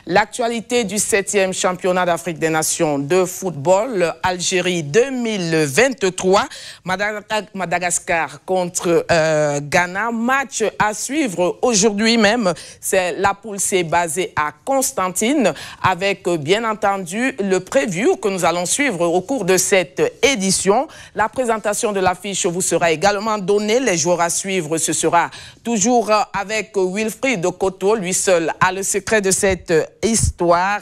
L'actualité du 7e championnat d'Afrique des Nations de football, Algérie 2023, Madagascar contre Ghana. Match à suivre aujourd'hui même. C'est la poule C basée à Constantine avec bien entendu le preview que nous allons suivre au cours de cette édition. La présentation de l'affiche vous sera également donnée. Les joueurs à suivre, ce sera toujours avec Wilfried Koto. Lui seul a le secret de cette histoire,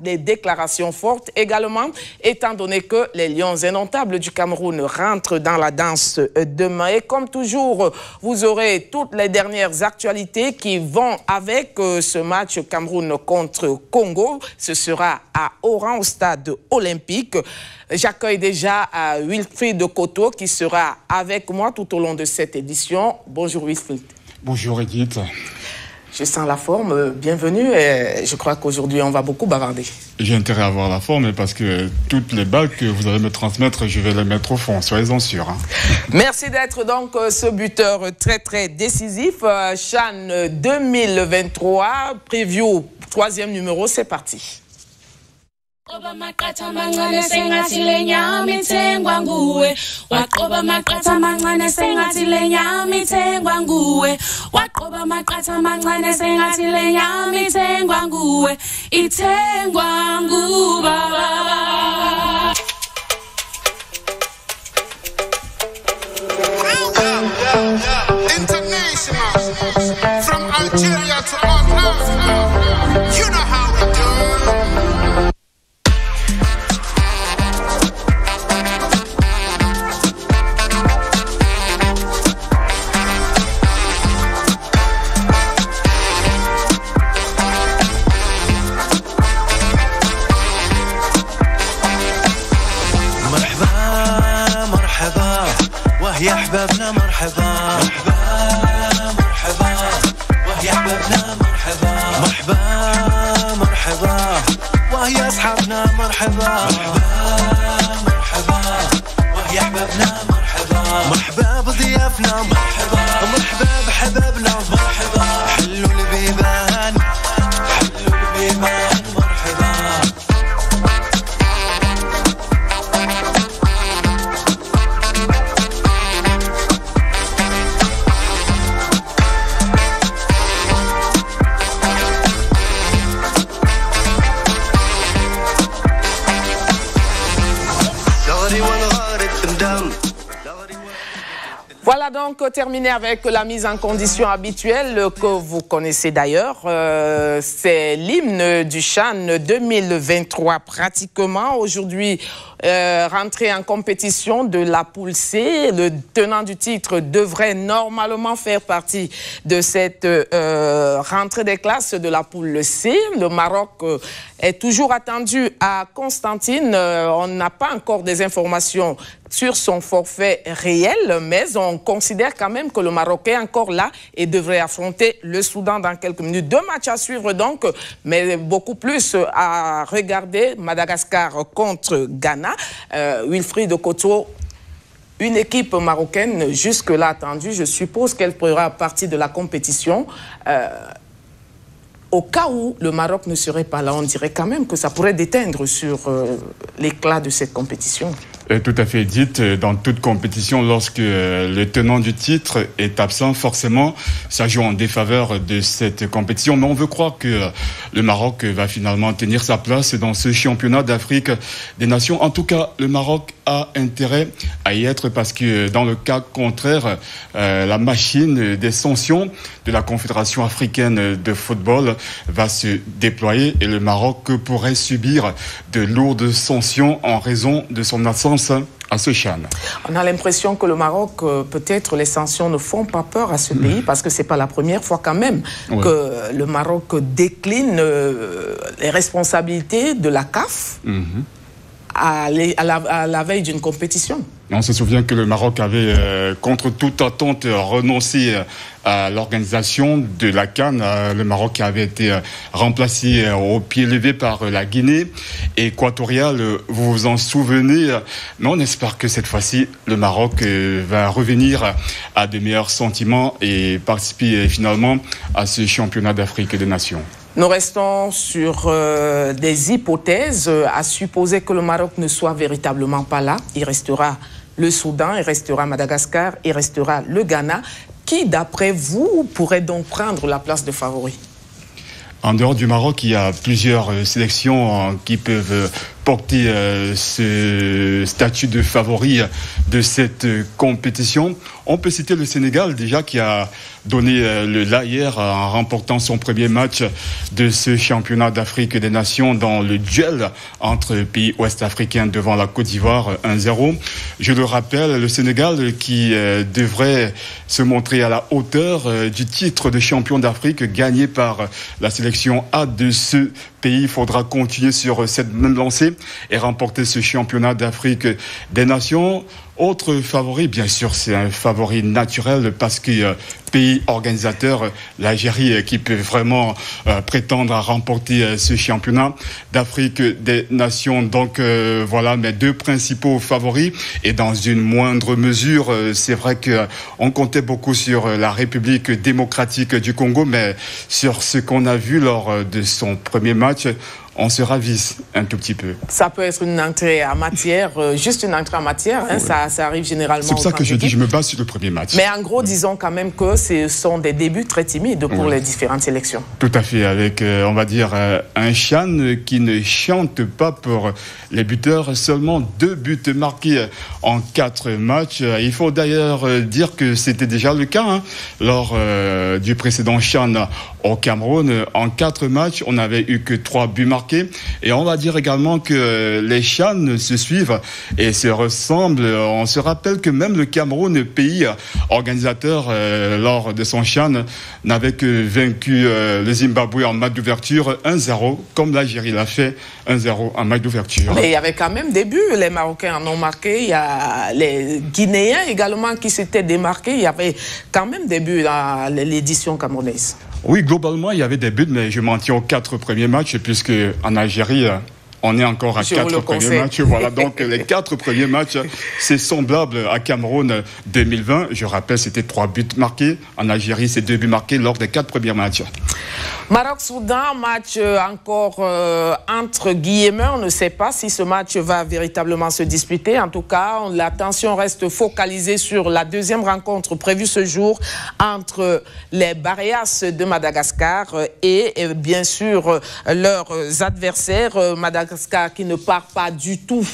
les déclarations fortes également, étant donné que les Lions indomptables du Cameroun rentrent dans la danse demain. Et comme toujours, vous aurez toutes les dernières actualités qui vont avec ce match Cameroun contre Congo. Ce sera à Oran, au stade olympique. J'accueille déjà Wilfried Koto qui sera avec moi tout au long de cette édition. Bonjour Wilfried. Bonjour Edith. Je sens la forme, bienvenue et je crois qu'aujourd'hui on va beaucoup bavarder. J'ai intérêt à avoir la forme parce que toutes les balles que vous allez me transmettre, je vais les mettre au fond, soyez-en sûrs. Merci d'être donc ce buteur très décisif. CHAN 2023, preview, 3e numéro, c'est parti. Waqoba amaqatha amancane sengathi lenyama ithengwa nguwe waqoba amaqatha amancane sengathi lenyama ithengwa nguwe waqoba amaqatha amancane sengathi lenyama ithengwa nguwe ithengwa ngubaba. International from Algeria to Oman. You know how we do. يا احبابنا مرحبا مرحبا ويا احبابنا مرحبا مرحبا ويا اصحابنا مرحبا مرحبا ويا احبابنا مرحبا بضيافنا مرحبا بحبابنا مرحبا حلوا البيبان مرحبا. Voilà donc terminé avec la mise en condition habituelle que vous connaissez d'ailleurs. C'est l'hymne du CHAN 2023 pratiquement. Aujourd'hui, rentrée en compétition de la poule C. Le tenant du titre devrait normalement faire partie de cette rentrée des classes de la poule C. Le Maroc est toujours attendu à Constantine. On n'a pas encore des informations sur son forfait réel, mais on considère quand même que le Maroc est encore là et devrait affronter le Soudan dans quelques minutes. 2 matchs à suivre donc, mais beaucoup plus à regarder. Madagascar contre Ghana. Wilfried Koto, une équipe marocaine jusque-là attendue, je suppose qu'elle fera partie de la compétition. Au cas où le Maroc ne serait pas là, on dirait quand même que ça pourrait déteindre sur l'éclat de cette compétition. Tout à fait, Edith. Dans toute compétition, lorsque le tenant du titre est absent, forcément, ça joue en défaveur de cette compétition. Mais on veut croire que le Maroc va finalement tenir sa place dans ce championnat d'Afrique des Nations. En tout cas, le Maroc a intérêt à y être parce que dans le cas contraire, la machine des sanctions de la Confédération africaine de football va se déployer et le Maroc pourrait subir de lourdes sanctions en raison de son absence à ce CHAN. On a l'impression que le Maroc, peut-être les sanctions ne font pas peur à ce pays parce que c'est pas la première fois quand même que le Maroc décline les responsabilités de la CAF à la veille d'une compétition. On se souvient que le Maroc avait, contre toute attente, renoncé à l'organisation de la CAN. Le Maroc avait été remplacé au pied levé par la Guinée équatoriale. Vous vous en souvenez. Mais on espère que cette fois-ci, le Maroc va revenir à de meilleurs sentiments et participer finalement à ce championnat d'Afrique des Nations. Nous restons sur des hypothèses, à supposer que le Maroc ne soit véritablement pas là. Il restera le Soudan, il restera Madagascar, il restera le Ghana. Qui, d'après vous, pourrait donc prendre la place de favori? En dehors du Maroc, il y a plusieurs sélections qui peuvent porter ce statut de favori de cette compétition. On peut citer le Sénégal déjà qui a donné le la hier en remportant son premier match de ce championnat d'Afrique des Nations dans le duel entre pays ouest-africains devant la Côte d'Ivoire 1-0. Je le rappelle, le Sénégal qui devrait se montrer à la hauteur du titre de champion d'Afrique gagné par la sélection A de ce pays. Il faudra continuer sur cette même lancée et remporter ce championnat d'Afrique des Nations. Autre favori, bien sûr, c'est un favori naturel parce que pays organisateur, l'Algérie qui peut vraiment prétendre à remporter ce championnat d'Afrique des Nations. Donc voilà mes deux principaux favoris. Et dans une moindre mesure, c'est vrai qu'on comptait beaucoup sur la République démocratique du Congo, mais sur ce qu'on a vu lors de son premier match, on se ravise un tout petit peu. Ça peut être une entrée en matière, juste une entrée en matière, hein, oui. ça arrive généralement. C'est pour ça que je dis, je me base sur le premier match. Mais en gros, disons quand même que ce sont des débuts très timides pour les différentes sélections. Tout à fait, avec, on va dire, un Chan qui ne chante pas pour les buteurs, seulement 2 buts marqués en 4 matchs. Il faut d'ailleurs dire que c'était déjà le cas hein, lors du précédent Chan au Cameroun. En 4 matchs, on n'avait eu que 3 buts marqués. Et on va dire également que les Chans se suivent et se ressemblent. On se rappelle que même le Cameroun, pays organisateur lors de son Chan, n'avait que vaincu le Zimbabwe en match d'ouverture 1-0, comme l'Algérie l'a fait 1-0 en match d'ouverture. Mais il y avait quand même des buts, les Marocains en ont marqué, il y a les Guinéens également qui s'étaient démarqués, il y avait quand même des buts dans l'édition camerounaise. Oui, globalement, il y avait des buts, mais je m'en tiens aux 4 premiers matchs, puisque en Algérie, on est encore à 4 premiers matchs. Voilà, donc les 4 premiers matchs, c'est semblable à Cameroun 2020. Je rappelle, c'était 3 buts marqués. En Algérie, c'est 2 buts marqués lors des 4 premiers matchs. Maroc-Soudan, match encore entre guillemets. On ne sait pas si ce match va véritablement se disputer. En tout cas, l'attention reste focalisée sur la deuxième rencontre prévue ce jour entre les Baréas de Madagascar et bien sûr leurs adversaires. Madagascar qui ne part pas du tout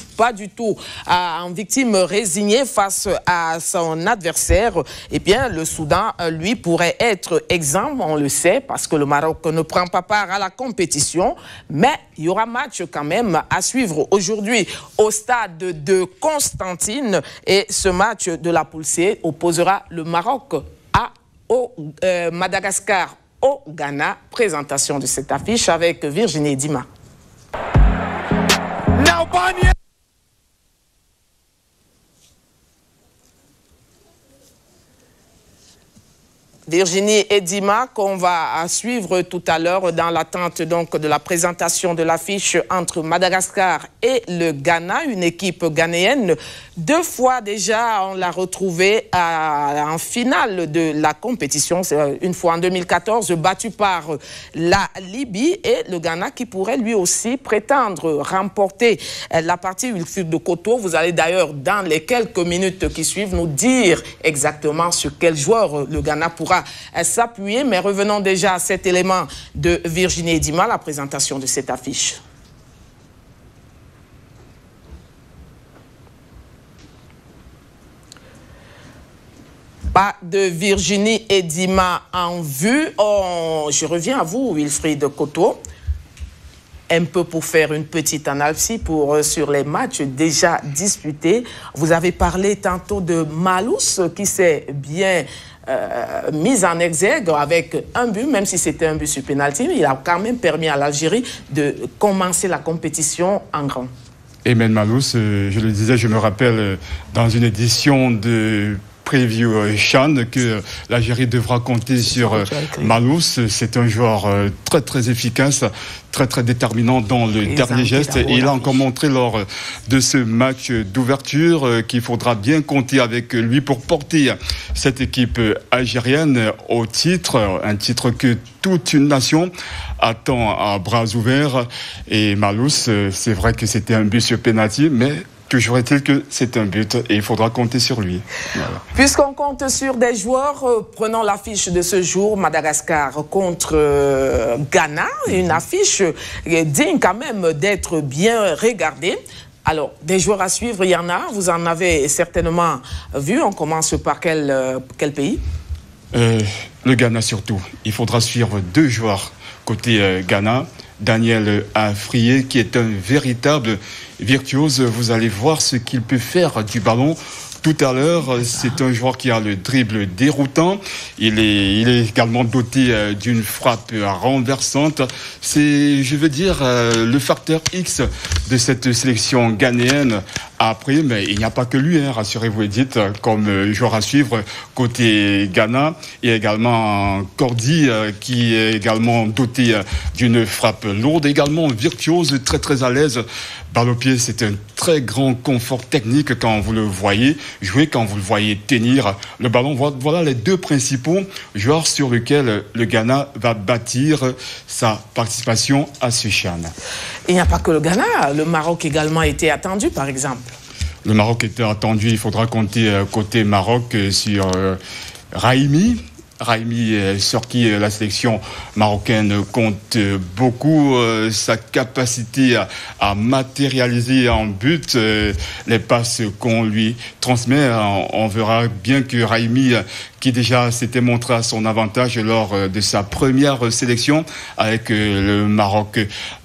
en victime résignée face à son adversaire. Et bien, le Soudan, lui, pourrait être exempt, on le sait, parce que le Maroc ne prend pas part à la compétition, mais il y aura match quand même à suivre aujourd'hui au stade de Constantine et ce match de la poule C opposera le Maroc au Madagascar au Ghana. Présentation de cette affiche avec Virginie Dima. Virginie et Dima, qu'on va suivre tout à l'heure dans l'attente donc de la présentation de l'affiche entre Madagascar et le Ghana, une équipe ghanéenne. 2 fois déjà, on l'a retrouvée en finale de la compétition, une fois en 2014, battu par la Libye, et le Ghana qui pourrait lui aussi prétendre remporter la partie Wilfried de Koto. Vous allez d'ailleurs, dans les quelques minutes qui suivent, nous dire exactement sur quel joueur le Ghana pourra s'appuyer, mais revenons déjà à cet élément de Virginie Dima, la présentation de cette affiche. Pas de Virginie Dima en vue. Je reviens à vous, Wilfried de Koto. Un peu pour faire une petite analyse sur les matchs déjà disputés. Vous avez parlé tantôt de Malous qui s'est bien mise en exergue avec un but, même si c'était un but sur pénalty, il a quand même permis à l'Algérie de commencer la compétition en grand. Emen Malous, je le disais, je me rappelle, dans une édition de preview Chan que l'Algérie devra compter sur Malous. C'est un joueur très très efficace, très déterminant dans le dernier geste. Et il a encore montré lors de ce match d'ouverture qu'il faudra bien compter avec lui pour porter cette équipe algérienne au titre, un titre que toute une nation attend à bras ouverts. Et Malous, c'est vrai que c'était un but sur penalty, mais toujours est-il que c'est un but et il faudra compter sur lui. Voilà. Puisqu'on compte sur des joueurs, prenons l'affiche de ce jour, Madagascar contre Ghana, une affiche digne quand même d'être bien regardée. Alors, des joueurs à suivre, il y en a, vous en avez certainement vu. On commence par quel pays? Le Ghana surtout. Il faudra suivre deux joueurs côté Ghana. Daniel Afriyie, qui est un véritable virtuose. Vous allez voir ce qu'il peut faire du ballon. Tout à l'heure, c'est un joueur qui a le dribble déroutant. Il est également doté d'une frappe renversante. C'est, je veux dire, le facteur X de cette sélection ghanéenne. Après, mais il n'y a pas que lui, rassurez-vous Edith, comme joueur à suivre côté Ghana. Il y a également Cordy qui est également doté d'une frappe lourde, également virtuose, très à l'aise. Balle au pied, c'est un très grand confort technique quand vous le voyez jouer, quand vous le voyez tenir le ballon. Voilà les deux principaux joueurs sur lesquels le Ghana va bâtir sa participation à ce CHAN. Il n'y a pas que le Ghana, le Maroc également a été attendu par exemple. Le Maroc était attendu, il faudra compter côté Maroc sur Raimi, sur qui la sélection marocaine compte beaucoup. Sa capacité à matérialiser en but les passes qu'on lui transmet. On verra bien que Raimi, qui déjà s'était montré à son avantage lors de sa première sélection avec le Maroc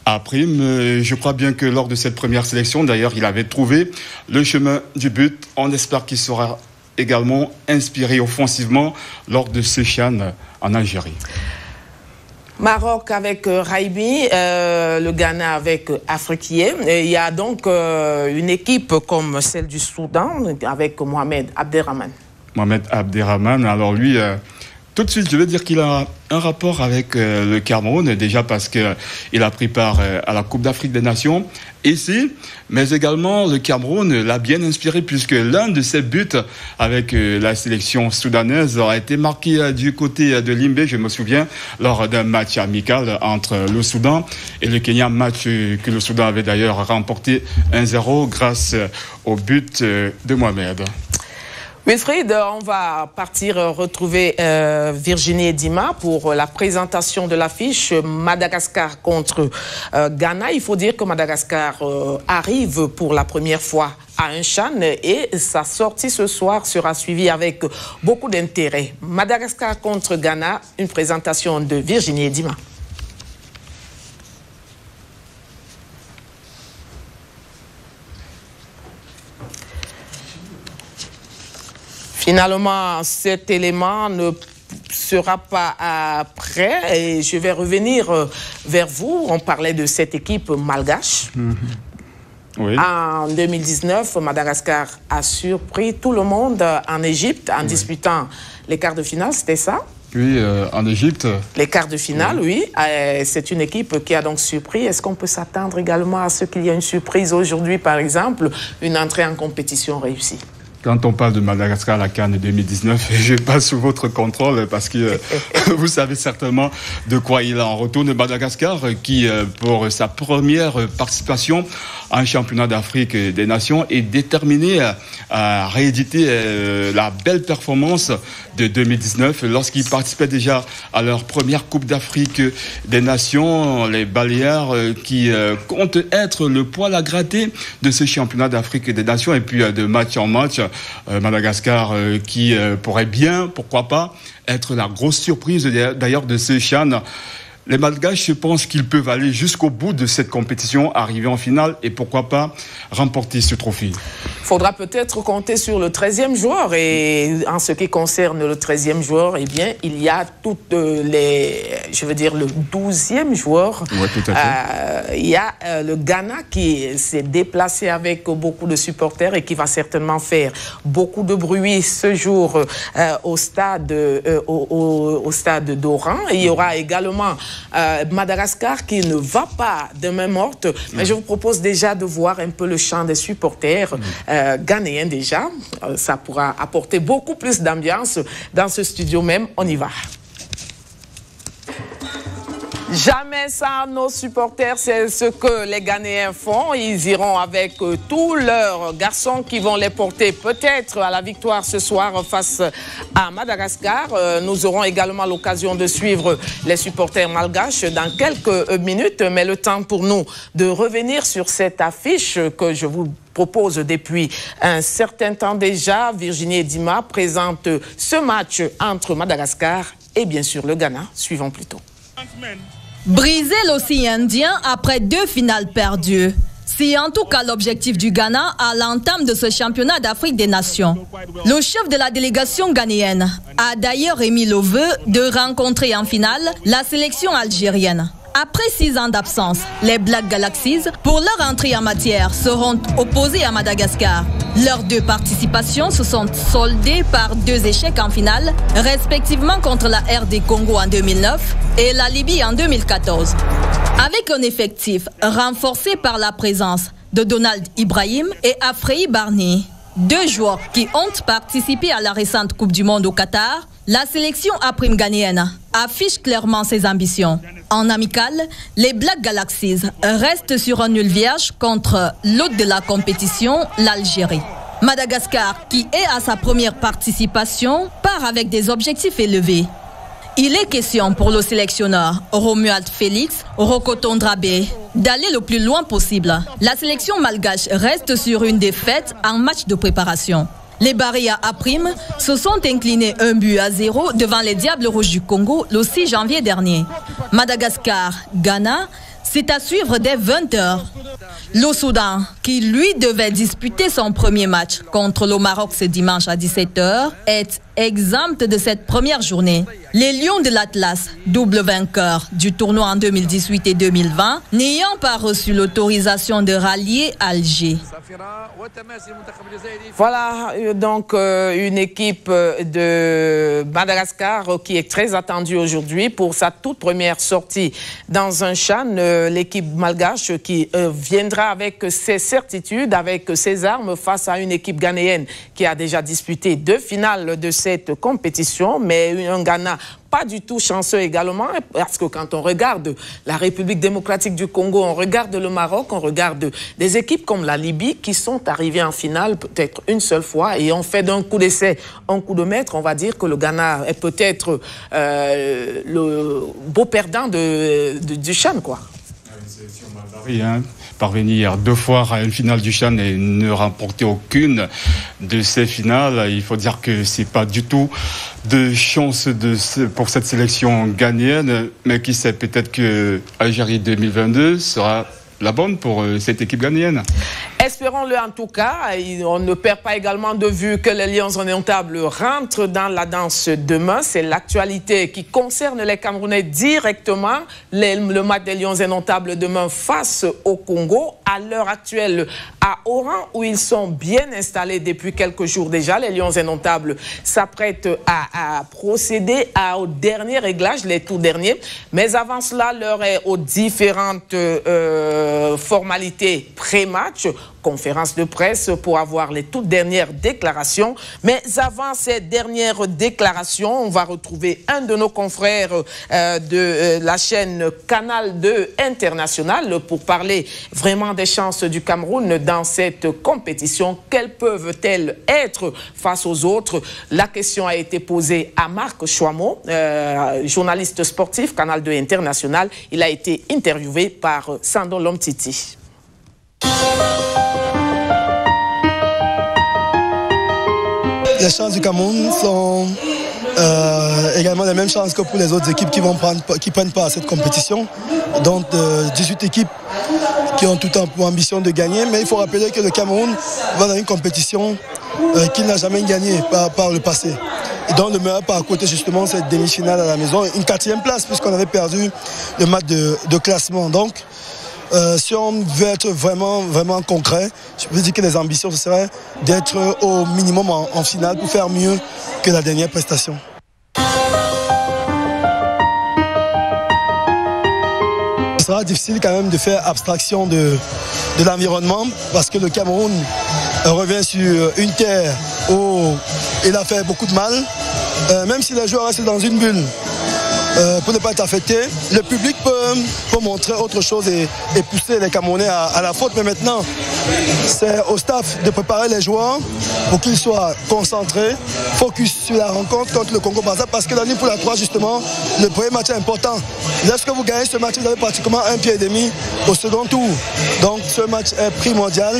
à prime. Je crois bien que lors de cette première sélection, d'ailleurs, il avait trouvé le chemin du but. On espère qu'il sera également inspiré offensivement lors de ce CHAN en Algérie. Maroc avec Raimi, le Ghana avec Afriyie. Il y a donc une équipe comme celle du Soudan avec Mohamed Abderrahmane. Mohamed Abderrahmane, alors lui, tout de suite, je veux dire qu'il a un rapport avec le Cameroun, déjà parce qu'il a pris part à la Coupe d'Afrique des Nations ici, mais également le Cameroun l'a bien inspiré puisque l'un de ses buts avec la sélection soudanaise a été marqué du côté de Limbé, je me souviens, lors d'un match amical entre le Soudan et le Kenya, match que le Soudan avait d'ailleurs remporté 1-0 grâce au but de Mohamed. Wilfried, on va partir retrouver Virginie Edima pour la présentation de l'affiche Madagascar contre Ghana. Il faut dire que Madagascar arrive pour la première fois à un CHAN et sa sortie ce soir sera suivie avec beaucoup d'intérêt. Madagascar contre Ghana, une présentation de Virginie Edima. Finalement, cet élément ne sera pas prêt et je vais revenir vers vous. On parlait de cette équipe malgache. Oui. En 2019, Madagascar a surpris tout le monde en Égypte en disputant les quarts de finale, c'était ça? Oui, en Égypte. Les quarts de finale, oui. C'est une équipe qui a donc surpris. Est-ce qu'on peut s'attendre également à ce qu'il y ait une surprise aujourd'hui, par exemple, une entrée en compétition réussie? Quand on parle de Madagascar à la CAN 2019, je passe sous votre contrôle parce que vous savez certainement de quoi il en retourne. Madagascar qui, pour sa première participation à un championnat d'Afrique des Nations, est déterminé à rééditer la belle performance de 2019 lorsqu'ils participaient déjà à leur première Coupe d'Afrique des Nations. Les Baléares qui comptent être le poil à gratter de ce championnat d'Afrique des Nations et puis de match en match. Madagascar qui pourrait bien, pourquoi pas, être la grosse surprise d'ailleurs de ce CHAN. Les Malgaches, je pense qu'ils peuvent aller jusqu'au bout de cette compétition, arriver en finale et pourquoi pas remporter ce trophée. Il faudra peut-être compter sur le 13e joueur et en ce qui concerne le 13e joueur, eh bien, il y a toutes les je veux dire le 12e joueur. Oui, tout à fait. Il y a le Ghana qui s'est déplacé avec beaucoup de supporters et qui va certainement faire beaucoup de bruit ce jour au stade d'Oran. Il y aura également Madagascar qui ne va pas de main morte, mais je vous propose déjà de voir un peu le chant des supporters ghanéens déjà. Ça pourra apporter beaucoup plus d'ambiance dans ce studio même. On y va. Jamais sans nos supporters, c'est ce que les Ghanéens font. Ils iront avec tous leurs garçons qui vont les porter peut-être à la victoire ce soir face à Madagascar. Nous aurons également l'occasion de suivre les supporters malgaches dans quelques minutes. Mais le temps pour nous de revenir sur cette affiche que je vous propose depuis un certain temps déjà. Virginie Edima présente ce match entre Madagascar et bien sûr le Ghana. Suivons plutôt. Briser l'océan Indien après 2 finales perdues. C'est en tout cas l'objectif du Ghana à l'entame de ce championnat d'Afrique des Nations. Le chef de la délégation ghanéenne a d'ailleurs émis le vœu de rencontrer en finale la sélection algérienne. Après 6 ans d'absence, les Black Galaxies, pour leur entrée en matière, seront opposés à Madagascar. Leurs 2 participations se sont soldées par 2 échecs en finale, respectivement contre la RD Congo en 2009 et la Libye en 2014. Avec un effectif renforcé par la présence de Donald Ibrahim et Afrei Barney, 2 joueurs qui ont participé à la récente Coupe du Monde au Qatar, la sélection A-Prime ghanéenne affiche clairement ses ambitions. En amical, les Black Galaxies restent sur un nul vierge contre l'hôte de la compétition, l'Algérie. Madagascar, qui est à sa première participation, part avec des objectifs élevés. Il est question pour le sélectionneur Romuald Félix Rokotondrabe d'aller le plus loin possible. La sélection malgache reste sur une défaite en match de préparation. Les Baria A-Prime se sont inclinés 1-0 devant les Diables Rouges du Congo le 6 janvier dernier. Madagascar-Ghana, c'est à suivre dès 20h. Le Soudan, qui lui devait disputer son premier match contre le Maroc ce dimanche à 17h, est exempt de cette première journée. Les Lions de l'Atlas, double vainqueur du tournoi en 2018 et 2020, n'ayant pas reçu l'autorisation de rallier Alger. Voilà donc une équipe de Madagascar qui est très attendue aujourd'hui pour sa toute première sortie dans un CHAN. L'équipe malgache qui viendra avec ses certitudes, avec ses armes face à une équipe ghanéenne qui a déjà disputé 2 finales de cette compétition, mais un Ghana pas du tout chanceux également, parce que quand on regarde la République démocratique du Congo, on regarde le Maroc, on regarde des équipes comme la Libye qui sont arrivées en finale peut-être une seule fois et ont fait d'un coup d'essai, un coup de maître. On va dire que le Ghana est peut-être le beau perdant du CHAN, quoi. Parvenir 2 fois à une finale du CHAN et ne remporter aucune de ces finales, il faut dire que c'est pas du tout de chance pour cette sélection ghanéenne, mais qui sait, peut-être que Algérie 2022 sera la bonne pour cette équipe ghanéenne. Espérons-le en tout cas. On ne perd pas également de vue que les Lions indomptables rentrent dans la danse demain. C'est l'actualité qui concerne les Camerounais directement. Le match des Lions indomptables demain face au Congo. À l'heure actuelle, à Oran, où ils sont bien installés depuis quelques jours déjà, les Lions indomptables s'apprêtent à procéder au dernier réglage, les tout derniers. Mais avant cela, l'heure est aux différentes formalités pré-match, conférence de presse pour avoir les toutes dernières déclarations. Mais avant ces dernières déclarations, on va retrouver un de nos confrères de la chaîne Canal 2 International pour parler vraiment des chances du Cameroun dans cette compétition. Quelles peuvent-elles être face aux autres? La question a été posée à Marc Chouamo, journaliste sportif Canal 2 International. Il a été interviewé par Sando Lomtiti. Les chances du Cameroun sont également les mêmes chances que pour les autres équipes qui prennent part à cette compétition. Donc 18 équipes qui ont tout le temps pour ambition de gagner. Mais il faut rappeler que le Cameroun va dans une compétition qu'il n'a jamais gagnée par le passé. Donc le meilleur parcours était justement cette demi-finale à la maison, une 4e place puisqu'on avait perdu le match de classement. Donc si on veut être vraiment concret, je peux dire que les ambitions, ce serait d'être au minimum en finale pour faire mieux que la dernière prestation. Ce sera difficile quand même de faire abstraction de l'environnement parce que le Cameroun revient sur une terre où il a fait beaucoup de mal. Même si les joueurs restent dans une bulle pour ne pas être affectés, le public peut montrer autre chose et pousser les Camerounais à la faute. Mais maintenant, c'est au staff de préparer les joueurs pour qu'ils soient concentrés, focus sur la rencontre contre le Congo-Brazzaville, parce que la nuit pour la 3, justement, le premier match est important. Lorsque vous gagnez ce match, vous avez pratiquement un pied et demi au second tour. Donc ce match est primordial,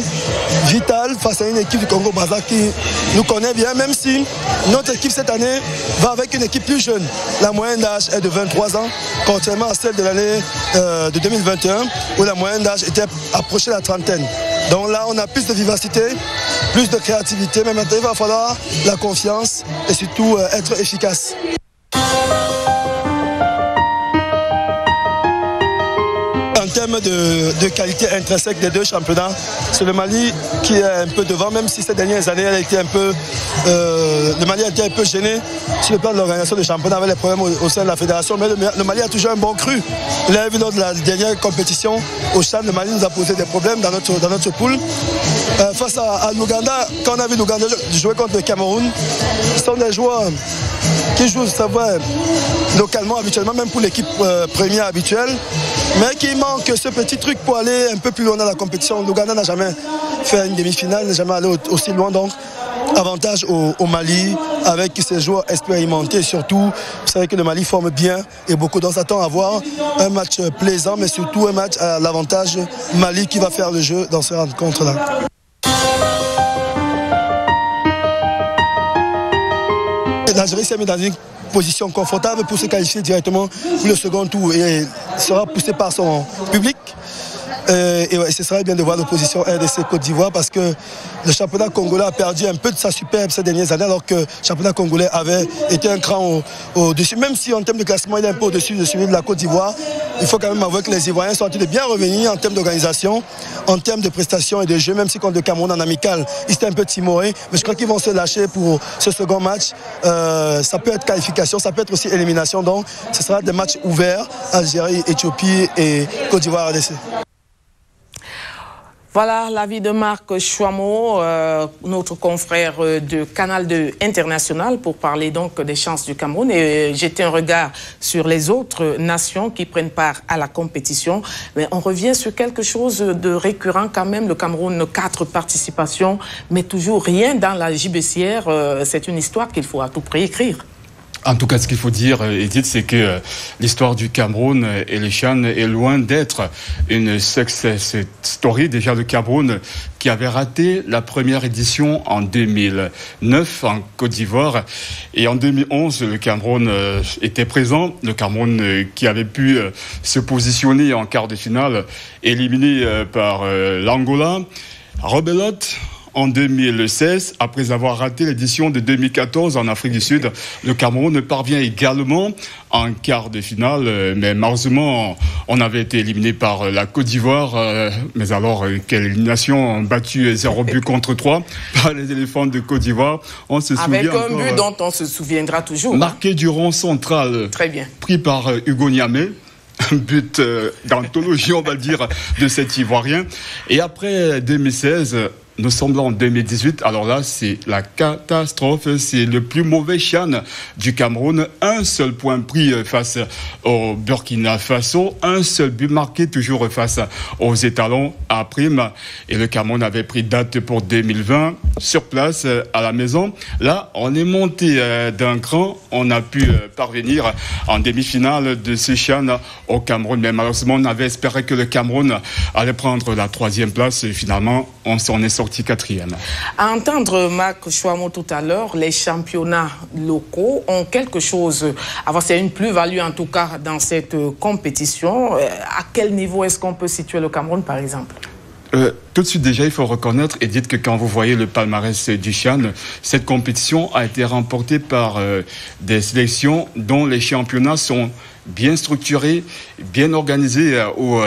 vital face à une équipe du Congo-Brazzaville qui nous connaît bien, même si notre équipe cette année va avec une équipe plus jeune. La moyenne d'âge est de 23 ans, contrairement à celle de l'année de 2021, où la moyenne d'âge était approchée de la trentaine. Donc là, on a plus de vivacité, plus de créativité, mais maintenant, il va falloir la confiance et surtout être efficace. En termes de qualité intrinsèque des deux championnats, c'est le Mali qui est un peu devant, même si ces dernières années, le Mali a été un peu gêné sur le plan de l'organisation du championnat avec les problèmes au sein de la fédération. Mais le Mali a toujours un bon cru. Vous l'avez vu lors de la dernière compétition au Tchad, le Mali nous a posé des problèmes dans notre poule. Face à l'Ouganda, quand on a vu l'Ouganda jouer contre le Cameroun, ce sont des joueurs qui jouent, ça va, localement, habituellement, même pour l'équipe première habituelle, mais qui manque ce petit truc pour aller un peu plus loin dans la compétition. L'Ouganda n'a jamais fait une demi-finale, n'a jamais allé aussi loin, donc avantage au Mali avec ses joueurs expérimentés. Surtout, vous savez que le Mali forme bien et beaucoup, donc s'attend à avoir un match plaisant, mais surtout un match à l'avantage Mali qui va faire le jeu dans ce rencontre-là. L'Algérie s'est mise dans une position confortable pour se qualifier directement pour le second tour et sera poussé par son public. Et ouais, ce serait bien de voir l'opposition RDC Côte d'Ivoire parce que le championnat congolais a perdu un peu de sa superbe ces dernières années alors que le championnat congolais avait été un cran au-dessus. Même si en termes de classement il est un peu au-dessus de celui de la Côte d'Ivoire, il faut quand même avouer que les Ivoiriens sont en train de bien revenir en termes d'organisation, en termes de prestations et de jeu, même si contre le Cameroun en amical, ils étaient un peu timorés. Mais je crois qu'ils vont se lâcher pour ce second match. Ça peut être qualification, ça peut être aussi élimination. Donc ce sera des matchs ouverts, Algérie, Éthiopie et Côte d'Ivoire RDC. Voilà l'avis de Marc Chouamot, notre confrère de Canal 2 International, pour parler donc des chances du Cameroun et jeter un regard sur les autres nations qui prennent part à la compétition. Mais on revient sur quelque chose de récurrent quand même. Le Cameroun, 4 participations, mais toujours rien dans la gibecière. C'est une histoire qu'il faut à tout prix écrire. En tout cas, ce qu'il faut dire, Edith, c'est que l'histoire du Cameroun et les CHAN est loin d'être une success story. Déjà, le Cameroun qui avait raté la première édition en 2009 en Côte d'Ivoire. Et en 2011, le Cameroun était présent. Le Cameroun qui avait pu se positionner en quart de finale, éliminé par l'Angola. Rebelote. En 2016, après avoir raté l'édition de 2014 en Afrique du Sud, le Cameroun parvient également en quart de finale. Mais malheureusement, on avait été éliminé par la Côte d'Ivoire. Mais alors, quelle élimination, battu 0 but contre 3 par les éléphants de Côte d'Ivoire. On se souvient avec un but dont on se souviendra toujours. Marqué du rond central. Très bien. Pris par Hugo Niamé. Un but d'anthologie, on va dire, de cet Ivoirien. Et après 2016... nous sommes en 2018, alors là, c'est la catastrophe, c'est le plus mauvais CHAN du Cameroun. Un seul point pris face au Burkina Faso, un seul but marqué toujours face aux étalons à prime. Et le Cameroun avait pris date pour 2020 sur place à la maison. Là, on est monté d'un cran, on a pu parvenir en demi-finale de ce CHAN au Cameroun. Mais malheureusement, on avait espéré que le Cameroun allait prendre la 3e place et finalement, on s'en est sorti 4e. À entendre Marc Chouamot tout à l'heure, les championnats locaux ont quelque chose, c'est une plus-value en tout cas dans cette compétition. À quel niveau est-ce qu'on peut situer le Cameroun par exemple? Tout de suite déjà, il faut reconnaître et dire que quand vous voyez le palmarès du CHAN, cette compétition a été remportée par des sélections dont les championnats sont bien structurés, bien organisés, où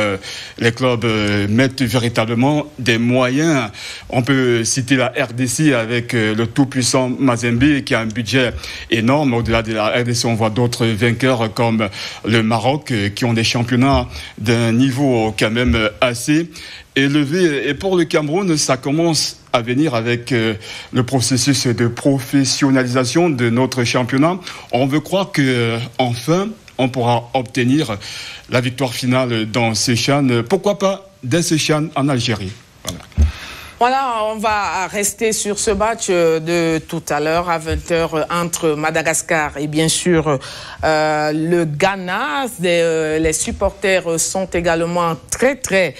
les clubs mettent véritablement des moyens. On peut citer la RDC avec le tout-puissant Mazembe qui a un budget énorme. Au-delà de la RDC, on voit d'autres vainqueurs comme le Maroc qui ont des championnats d'un niveau quand même assez élevé. Et pour le Cameroun, ça commence à venir avec le processus de professionnalisation de notre championnat. On veut croire que enfin on pourra obtenir la victoire finale dans ce CHAN. Pourquoi pas dès ce CHAN en Algérie. Voilà, on va rester sur ce match de tout à l'heure à 20h entre Madagascar et bien sûr le Ghana. Les supporters sont également très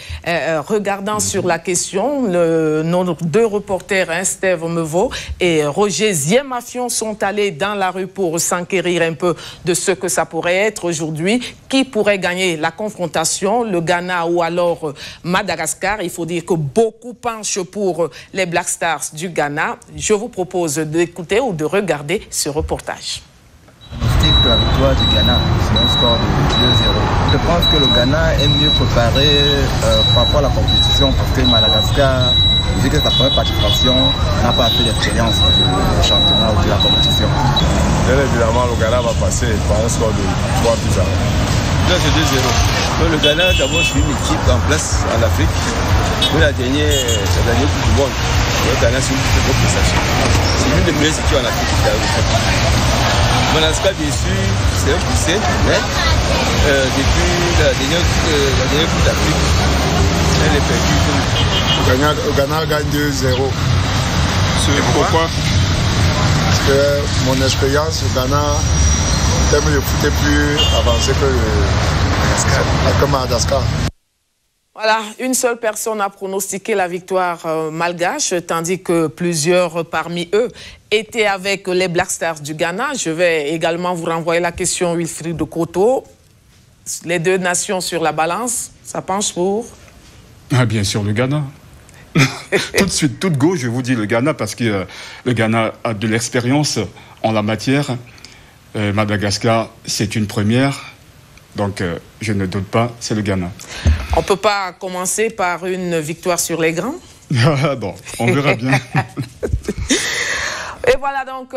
regardants sur la question. Nos deux reporters, Steve Mevo et Roger Ziemafion, sont allés dans la rue pour s'enquérir un peu de ce que ça pourrait être aujourd'hui. Qui pourrait gagner la confrontation, le Ghana ou alors Madagascar? Il faut dire que beaucoup penchent pour les Black Stars du Ghana. Je vous propose d'écouter ou de regarder ce reportage. La victoire du Ghana, c'est un score de 2-0. Je pense que le Ghana est mieux préparé par rapport à la compétition parce que Madagascar, vu que c'est sa première participation, n'a pas fait d'expérience du championnat ou de la compétition. Bien évidemment, le Ghana va passer par un score de 3 buts à 1. Là, c'est 2-0. Le Ghana, d'abord, c'est une équipe en place en Afrique. La dernière Coupe du Monde, le Ghana, c'est une très bonne prestation. C'est l'une des meilleures équipes en Afrique. Madagascar, bien sûr, c'est un poussé, mais depuis la dernière Coupe d'Afrique, elle est perdue. Le Ghana gagne 2-0. Pourquoi? Parce que mon expérience, le Ghana, en termes de foot, est plus avancé que Madagascar. Voilà, une seule personne a pronostiqué la victoire malgache, tandis que plusieurs parmi eux étaient avec les Black Stars du Ghana. Je vais également vous renvoyer la question Wilfried de Koto. Les deux nations sur la balance, ça penche pour? Ah, bien sûr, le Ghana. Tout de suite, toute gauche, je vous dis le Ghana, parce que le Ghana a de l'expérience en la matière. Madagascar, c'est une première. Donc, je ne doute pas, c'est le Ghana. On ne peut pas commencer par une victoire sur les grands? Bon, on verra bien. Et voilà donc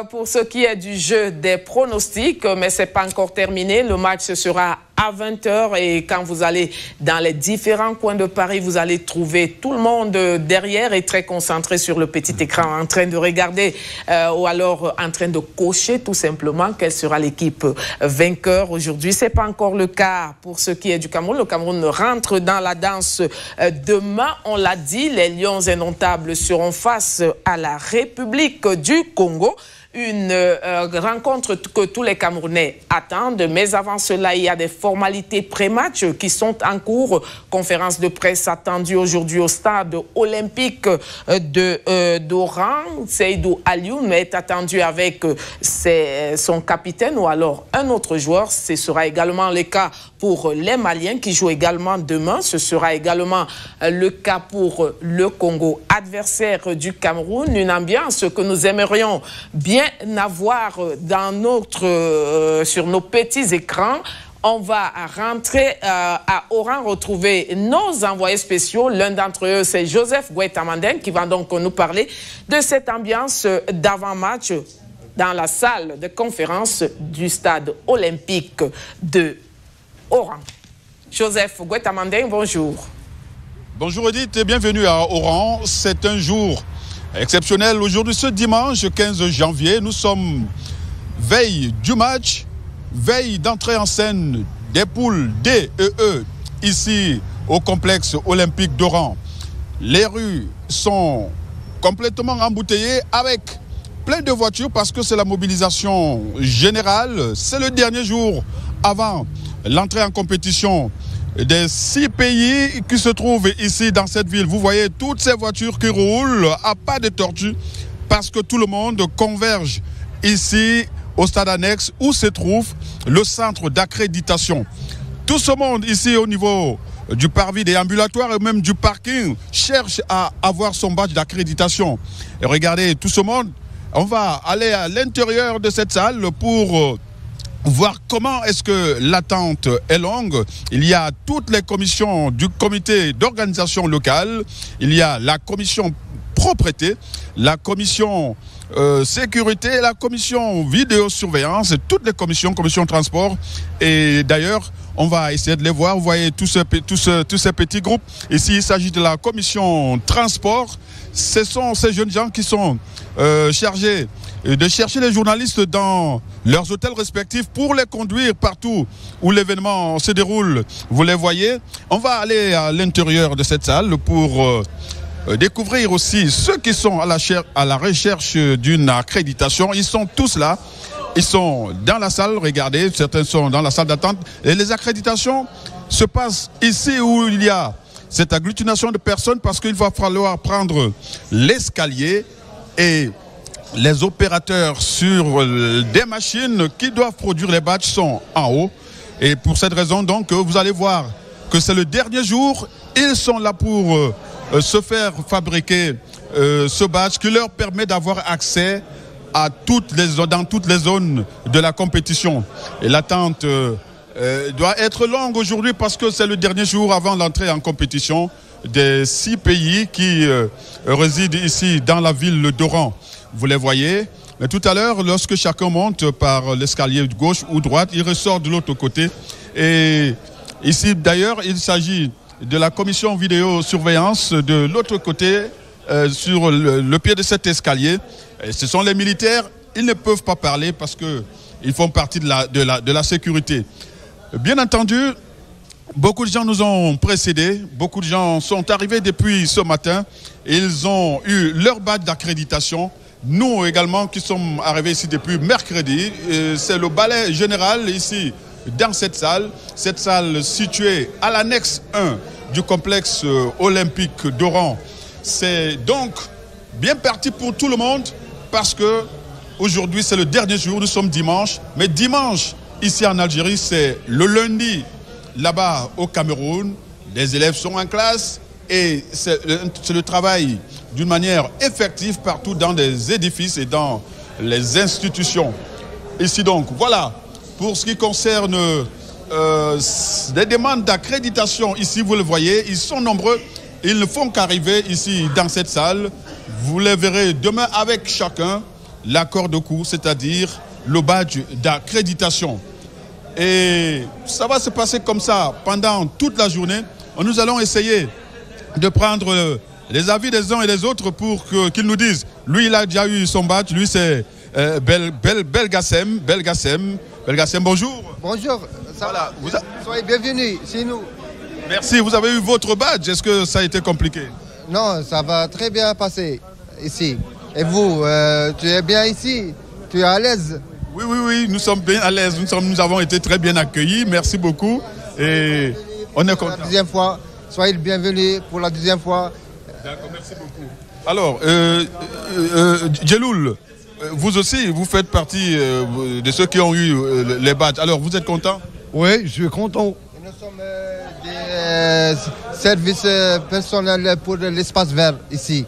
pour ce qui est du jeu des pronostics, mais ce n'est pas encore terminé. Le match sera à 20h et quand vous allez dans les différents coins de Paris, vous allez trouver tout le monde derrière et très concentré sur le petit écran en train de regarder ou alors en train de cocher tout simplement quelle sera l'équipe vainqueur aujourd'hui. Ce n'est pas encore le cas pour ce qui est du Cameroun. Le Cameroun rentre dans la danse demain. On l'a dit, les Lions indomptables seront face à la République du Congo. Une rencontre que tous les Camerounais attendent. Mais avant cela, il y a des formalités pré-match qui sont en cours. Conférence de presse attendue aujourd'hui au stade olympique d'Oran. Seydou Alioune est attendu avec son capitaine ou alors un autre joueur. Ce sera également le cas pour les Maliens qui jouent également demain. Ce sera également le cas pour le Congo, adversaire du Cameroun. Une ambiance que nous aimerions bien avoir sur nos petits écrans. On va rentrer à Oran, retrouver nos envoyés spéciaux. L'un d'entre eux, c'est Joseph Gouetamandeng, qui va donc nous parler de cette ambiance d'avant-match dans la salle de conférence du stade olympique de Oran. Joseph Gouetamandeng, bonjour. Bonjour Edith et bienvenue à Oran. C'est un jour exceptionnel. Aujourd'hui, ce dimanche 15 janvier, nous sommes veille du match, veille d'entrée en scène des poules D et E ici au complexe olympique d'Oran. Les rues sont complètement embouteillées avec plein de voitures parce que c'est la mobilisation générale. C'est le dernier jour avant l'entrée en compétition des 6 pays qui se trouvent ici dans cette ville. Vous voyez toutes ces voitures qui roulent à pas de tortue parce que tout le monde converge ici au stade annexe où se trouve le centre d'accréditation. Tout ce monde ici au niveau du parvis des ambulatoires et même du parking cherche à avoir son badge d'accréditation. Et regardez tout ce monde, on va aller à l'intérieur de cette salle pour voir comment est-ce que l'attente est longue. Il y a toutes les commissions du comité d'organisation locale, il y a la commission propreté, la commission sécurité, la commission vidéosurveillance, toutes les commissions transport. Et d'ailleurs, on va essayer de les voir. Vous voyez tous ces petits groupes. Ici, il s'agit de la commission transport. Ce sont ces jeunes gens qui sont chargés de chercher les journalistes dans leurs hôtels respectifs pour les conduire partout où l'événement se déroule. Vous les voyez. On va aller à l'intérieur de cette salle pour découvrir aussi ceux qui sont à la recherche d'une accréditation. Ils sont tous là. Ils sont dans la salle, regardez, certains sont dans la salle d'attente. Et les accréditations se passent ici où il y a cette agglutination de personnes parce qu'il va falloir prendre l'escalier et les opérateurs sur des machines qui doivent produire les badges sont en haut. Et pour cette raison, donc, vous allez voir que c'est le dernier jour. Ils sont là pour se faire fabriquer ce badge qui leur permet d'avoir accès à dans toutes les zones de la compétition. Et l'attente doit être longue aujourd'hui parce que c'est le dernier jour avant l'entrée en compétition des 6 pays qui résident ici dans la ville d'Oran. Vous les voyez. Mais tout à l'heure, lorsque chacun monte par l'escalier de gauche ou droite, il ressort de l'autre côté. Et ici, d'ailleurs, il s'agit de la commission vidéosurveillance de l'autre côté, sur le pied de cet escalier. Et ce sont les militaires, ils ne peuvent pas parler parce qu'ils font partie de la sécurité. Bien entendu, beaucoup de gens nous ont précédés, beaucoup de gens sont arrivés depuis ce matin, ils ont eu leur badge d'accréditation. Nous également qui sommes arrivés ici depuis mercredi, c'est le ballet général ici dans cette salle située à l'annexe 1 du complexe olympique d'Oran. C'est donc bien parti pour tout le monde parce que aujourd'hui c'est le dernier jour, nous sommes dimanche, mais dimanche ici en Algérie c'est le lundi là-bas au Cameroun, les élèves sont en classe et c'est le travail d'une manière effective partout dans les édifices et dans les institutions. Ici donc, voilà, pour ce qui concerne les demandes d'accréditation, ici vous le voyez, ils sont nombreux, ils ne font qu'arriver ici dans cette salle. Vous les verrez demain avec chacun l'accord de cours, c'est-à-dire le badge d'accréditation. Et ça va se passer comme ça pendant toute la journée. Nous allons essayer de prendre les avis des uns et des autres pour qu'ils nous disent. Lui, il a déjà eu son badge. Lui, c'est Belgassem. Belgassem, bonjour. Bonjour. Voilà. Soyez bienvenus chez nous. Merci. Vous avez eu votre badge. Est-ce que ça a été compliqué? Non, ça va très bien passer ici. Et vous, tu es bien ici? Tu es à l'aise? Oui, nous sommes bien à l'aise. Nous avons été très bien accueillis. Merci beaucoup. Et on est content. La deuxième fois. Soyez le bienvenu pour la deuxième fois. D'accord, merci beaucoup. Alors, Djeloul, vous aussi, vous faites partie de ceux qui ont eu les badges. Alors, vous êtes content? Oui, je suis content. Nous sommes des services personnels pour l'espace vert ici.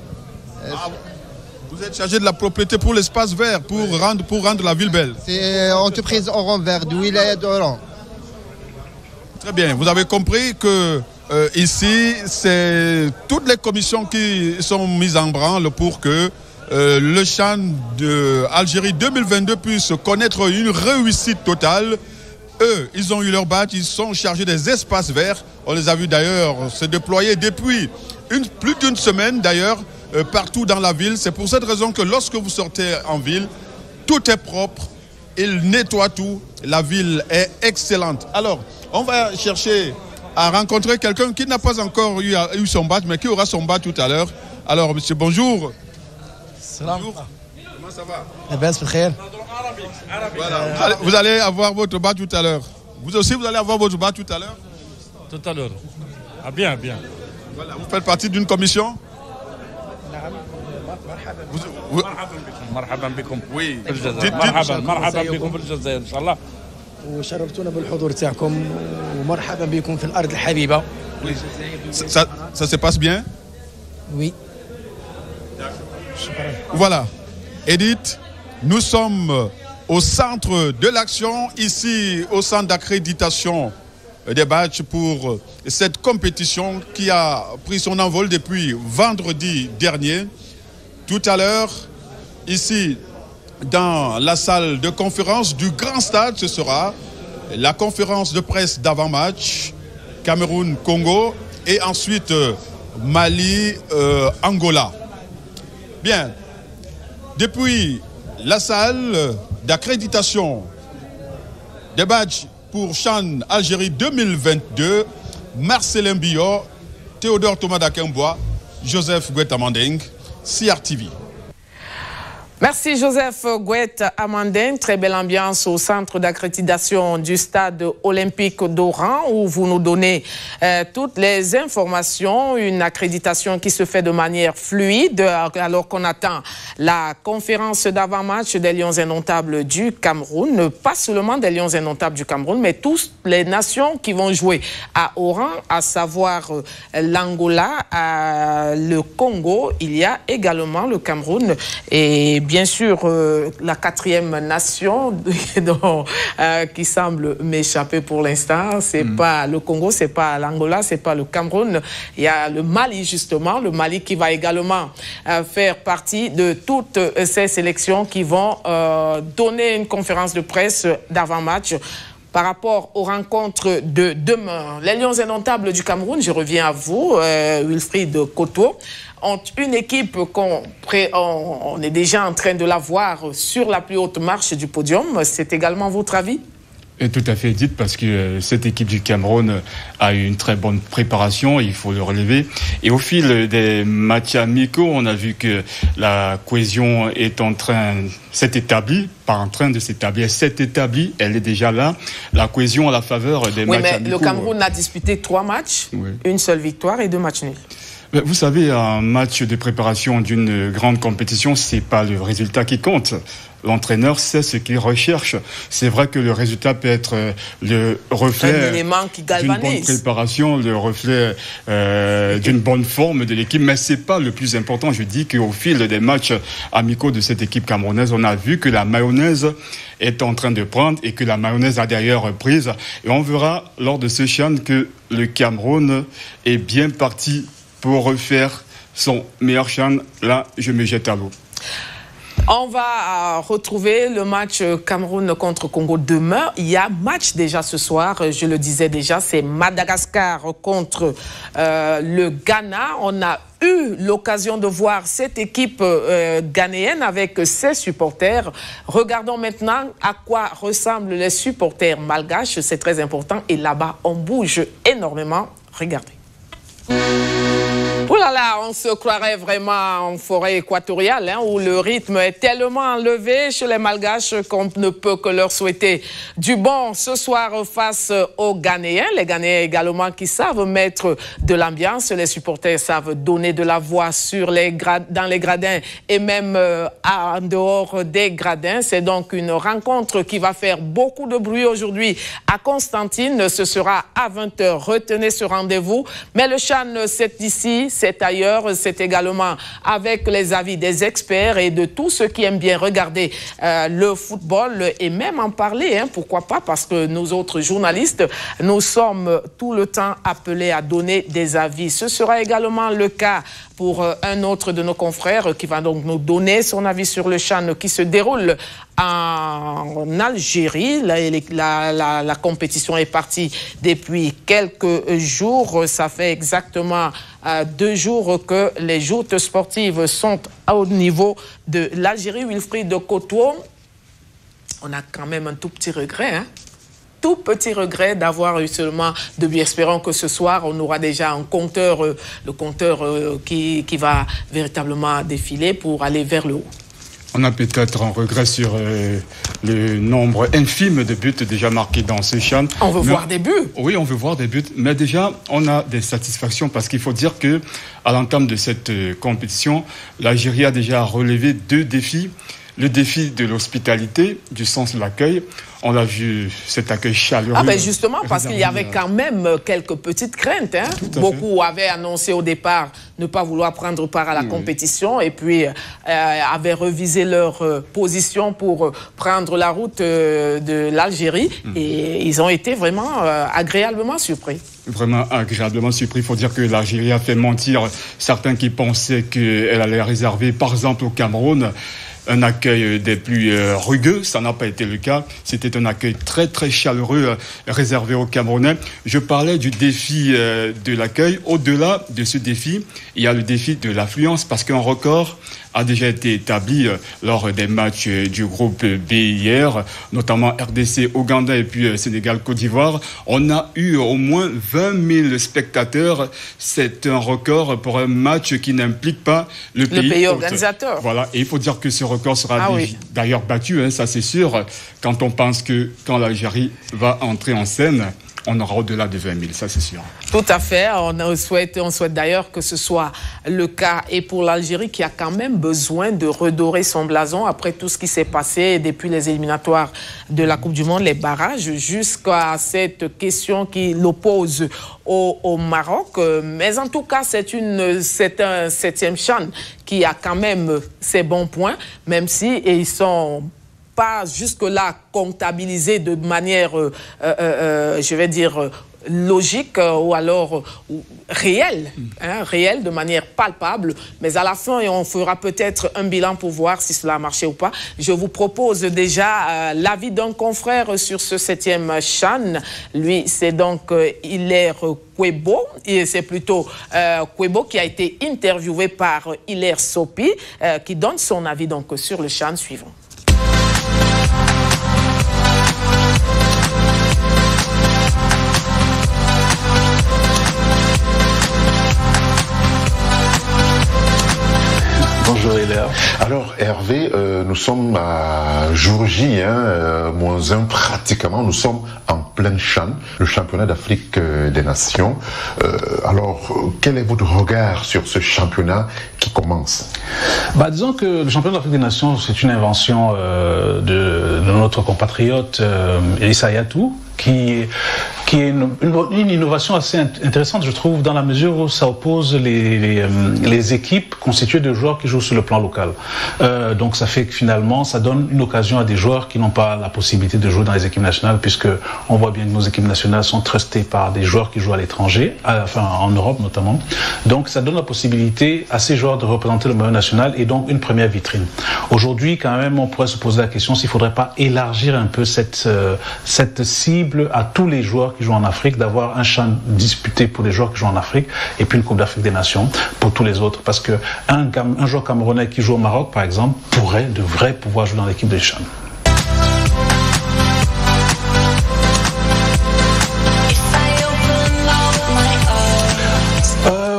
Vous êtes chargé de la propriété pour l'espace vert, pour rendre la ville belle. C'est entreprise Oran Vert du Wilaya d'Oran. Très bien, vous avez compris que ici, c'est toutes les commissions qui sont mises en branle pour que le CHAN d'Algérie 2022 puisse connaître une réussite totale. Eux, ils ont eu leur badge, ils sont chargés des espaces verts. On les a vus d'ailleurs se déployer depuis plus d'une semaine d'ailleurs partout dans la ville. C'est pour cette raison que lorsque vous sortez en ville, tout est propre, ils nettoient tout, la ville est excellente. Alors, on va chercher à rencontrer quelqu'un qui n'a pas encore eu son badge, mais qui aura son badge tout à l'heure. Alors, monsieur, bonjour. Bonjour. Comment ça va? Voilà. Vous allez avoir votre badge tout à l'heure. Vous aussi, vous allez avoir votre badge tout à l'heure? Tout à l'heure. Ah, bien. Voilà. Vous faites partie d'une commission? مرحبا بكم oui. في الجزائر مرحبا بكم في الجزائر ان شاء الله وشرفتونا بالحضور تاعكم ومرحبا بكم في الارض الحبيبه Oui. Ça se passe bien? Oui. Voilà. Edith, nous sommes au centre de l'action, ici au centre d'accréditation des badges pour cette compétition qui a pris son envol depuis vendredi dernier. Tout à l'heure, ici, dans la salle de conférence du Grand Stade, ce sera la conférence de presse d'avant-match, Cameroun-Congo et ensuite Mali-Angola. Bien, depuis la salle d'accréditation des badges pour CHAN Algérie 2022, Marcelin Biot, Théodore Thomas Dakembois, Joseph Gouet-Amandeng, CRTV. Merci Joseph Gouet-Amandeng. Très belle ambiance au centre d'accréditation du stade olympique d'Oran où vous nous donnez toutes les informations. Une accréditation qui se fait de manière fluide alors qu'on attend la conférence d'avant-match des Lions indomptables du Cameroun. Pas seulement des Lions indomptables du Cameroun, mais toutes les nations qui vont jouer à Oran, à savoir l'Angola, le Congo. Il y a également le Cameroun et bien sûr, la 4e nation qui semble m'échapper pour l'instant, c'est pas le Congo, c'est pas l'Angola, c'est pas le Cameroun. Il y a le Mali, justement, le Mali qui va également faire partie de toutes ces sélections qui vont donner une conférence de presse d'avant-match par rapport aux rencontres de demain. Les Lions indomptables du Cameroun, je reviens à vous, Wilfried Koto, ont une équipe qu'on est déjà en train de la voir sur la plus haute marche du podium. C'est également votre avis? Et tout à fait, Edith, parce que cette équipe du Cameroun a eu une très bonne préparation, il faut le relever. Et au fil des matchs amicaux, on a vu que la cohésion s'est établie, pas en train de s'établir, s'est établie, elle est déjà là. La cohésion à la faveur des matchs amicaux. Le Cameroun a disputé 3 matchs, une seule victoire et 2 matchs nuls. Vous savez, un match de préparation d'une grande compétition, c'est pas le résultat qui compte. L'entraîneur sait ce qu'il recherche. C'est vrai que le résultat peut être le reflet d'une bonne préparation, le reflet d'une bonne forme de l'équipe, mais c'est pas le plus important. Je dis qu'au fil des matchs amicaux de cette équipe camerounaise, on a vu que la mayonnaise est en train de prendre et que la mayonnaise a d'ailleurs reprise. Et on verra lors de ce CHAN que le Cameroun est bien parti pour refaire son meilleur CHAN. Là, je me jette à l'eau. On va retrouver le match Cameroun contre Congo demain. Il y a match déjà ce soir, je le disais déjà, c'est Madagascar contre le Ghana. On a eu l'occasion de voir cette équipe ghanéenne avec ses supporters. Regardons maintenant à quoi ressemblent les supporters malgaches, c'est très important. Et là-bas, on bouge énormément. Regardez. Oh là là, on se croirait vraiment en forêt équatoriale, où le rythme est tellement enlevé chez les Malgaches qu'on ne peut que leur souhaiter du bon ce soir face aux Ghanéens. Les Ghanéens également qui savent mettre de l'ambiance. Les supporters savent donner de la voix dans les gradins et même en dehors des gradins. C'est donc une rencontre qui va faire beaucoup de bruit aujourd'hui à Constantine. Ce sera à 20h. Retenez ce rendez-vous. Mais le CHAN, c'est ici. C'est ailleurs, c'est également avec les avis des experts et de tous ceux qui aiment bien regarder le football et même en parler, pourquoi pas, parce que nous autres journalistes, nous sommes tout le temps appelés à donner des avis. Ce sera également le cas pour un autre de nos confrères qui va donc nous donner son avis sur le CHAN qui se déroule en Algérie. La compétition est partie depuis quelques jours. Ça fait exactement 2 jours que les joutes sportives sont au niveau de l'Algérie. Wilfried Koto, on a quand même un tout petit regret, tout petit regret d'avoir eu seulement de but. Espérons que ce soir, on aura déjà un compteur, le compteur qui va véritablement défiler pour aller vers le haut. On a peut-être un regret sur le nombre infime de buts déjà marqués dans ce CHAN. On veut voir des buts. Oui, on veut voir des buts. Mais déjà, on a des satisfactions parce qu'il faut dire que à l'entame de cette compétition, l'Algérie a déjà relevé 2 défis. Le défi de l'hospitalité, du sens de l'accueil. On a vu cet accueil chaleureux. Ah ben justement, parce qu'il y avait quand même quelques petites craintes. Hein. Beaucoup avaient annoncé au départ ne pas vouloir prendre part à la compétition et puis avaient revisé leur position pour prendre la route de l'Algérie. Et ils ont été vraiment agréablement surpris. Vraiment agréablement surpris. Il faut dire que l'Algérie a fait mentir certains qui pensaient qu'elle allait réserver, par exemple au Cameroun, un accueil des plus rugueux. Ça n'a pas été le cas. C'était un accueil très très chaleureux réservé aux Camerounais. Je parlais du défi de l'accueil. Au-delà de ce défi, il y a le défi de l'affluence parce qu'un record a déjà été établi lors des matchs du groupe B hier, notamment RDC, Ouganda et puis Sénégal, Côte d'Ivoire. On a eu au moins 20 000 spectateurs. C'est un record pour un match qui n'implique pas le pays organisateur. Voilà, et il faut dire que ce record sera d'ailleurs battu, hein, ça c'est sûr, quand on pense que quand l'Algérie va entrer en scène, on aura au-delà de 20 000, ça c'est sûr. Tout à fait. On souhaite d'ailleurs que ce soit le cas. Et pour l'Algérie qui a quand même besoin de redorer son blason après tout ce qui s'est passé depuis les éliminatoires de la Coupe du Monde, les barrages, jusqu'à cette question qui l'oppose au Maroc. Mais en tout cas, c'est un 7e CHAN qui a quand même ses bons points, même si ils sont pas jusque-là comptabilisé de manière, je vais dire, logique ou alors réelle, réelle, de manière palpable. Mais à la fin, on fera peut-être un bilan pour voir si cela a marché ou pas. Je vous propose déjà l'avis d'un confrère sur ce 7e CHAN. Lui, c'est donc Hilaire Kouebo, et c'est plutôt Kouebo qui a été interviewé par Hilaire Sopi, qui donne son avis donc sur le CHAN suivant. Bonjour Hilaire. Alors Hervé, nous sommes à jour J, moins 1 pratiquement, nous sommes en pleine CHAN, le championnat d'Afrique des Nations. Alors, quel est votre regard sur ce championnat qui commence? Disons que le championnat d'Afrique des Nations, c'est une invention de notre compatriote Issa Yatou, qui est une innovation assez intéressante, je trouve, dans la mesure où ça oppose les équipes constituées de joueurs qui jouent sur le plan local. Donc ça fait que finalement, ça donne une occasion à des joueurs qui n'ont pas la possibilité de jouer dans les équipes nationales, puisque on voit bien que nos équipes nationales sont trustées par des joueurs qui jouent à l'étranger, enfin en Europe notamment. Donc ça donne la possibilité à ces joueurs de représenter le maillot national et donc une première vitrine. Aujourd'hui, quand même, on pourrait se poser la question s'il ne faudrait pas élargir un peu cette cible à tous les joueurs qui jouent en Afrique, d'avoir un CHAN disputé pour les joueurs qui jouent en Afrique et puis une Coupe d'Afrique des Nations pour tous les autres. Parce qu'un joueur camerounais qui joue au Maroc, par exemple, devrait pouvoir jouer dans l'équipe des CHAN.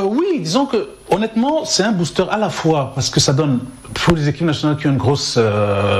Oui, disons que honnêtement, c'est un booster à la fois parce que ça donne pour les équipes nationales qui ont une grosse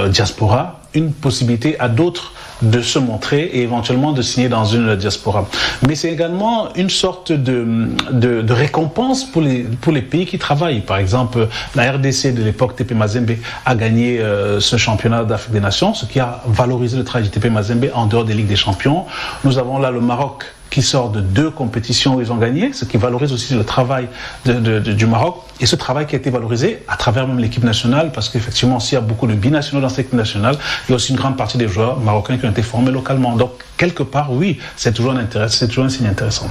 diaspora une possibilité à d'autres de se montrer et éventuellement de signer dans une diaspora. Mais c'est également une sorte de récompense pour les pays qui travaillent. Par exemple, la RDC de l'époque TP Mazembe a gagné ce championnat d'Afrique des Nations, ce qui a valorisé le travail de TP Mazembe en dehors des Ligues des Champions. Nous avons là le Maroc qui sort de 2 compétitions où ils ont gagné, ce qui valorise aussi le travail du Maroc, et ce travail qui a été valorisé à travers même l'équipe nationale, parce qu'effectivement, s'il y a beaucoup de binationaux dans cette équipe nationale, il y a aussi une grande partie des joueurs marocains qui ont été formés localement. Donc, quelque part, oui, c'est toujours un signe intéressant.